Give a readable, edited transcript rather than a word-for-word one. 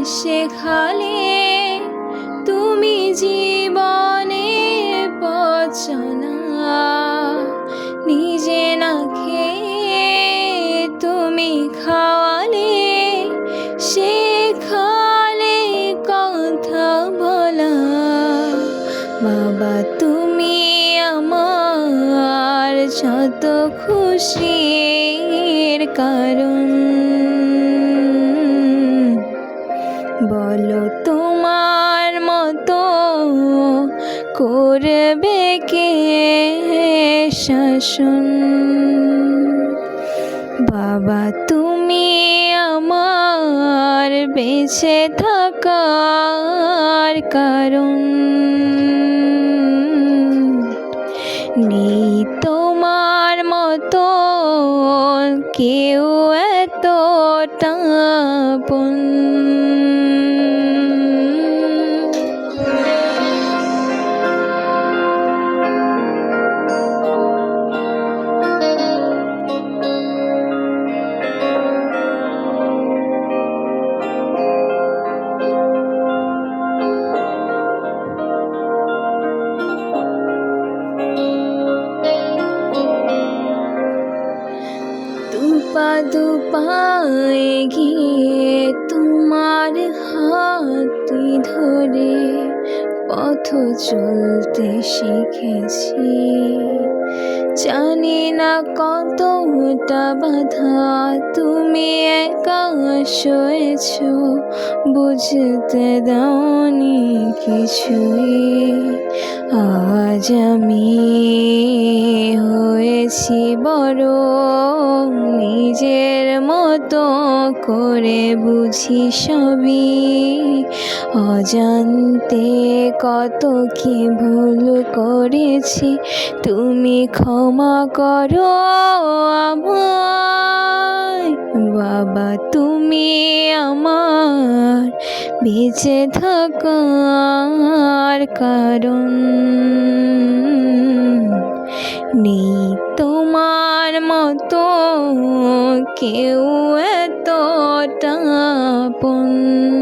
শেখালে তুমি জীবনে পথ চলা। নিজে না খেয়ে তুমি খাওয়ালে, শেখালে কথা বলা। বাবা তুমি আমার যত খুশির কারণ। বলো তোমার মতো করবে কে শাসন। বাবা তুমি আমার বেঁচে থাকার কারণ। নেই তোমার মতো কেউ এতটা আপন। দুপায়ে গিয়ে তোমার হাত ধরে পথ চলতে শিখেছি। জানি না কতটা বাধা তুমি একা সয়েছ, বুঝতে দাওনি কিছুই। আজ আমি হয়েছি বড়, নিজের মতো করে বুঝি সবই। অজান্তে কত কি ভুল করেছি, তুমি ক্ষমা করো আমায়। বাবা তুমি আমার বেঁচে থাকার কারণ। নেই তোমার মতো কেউ এতটা আপন।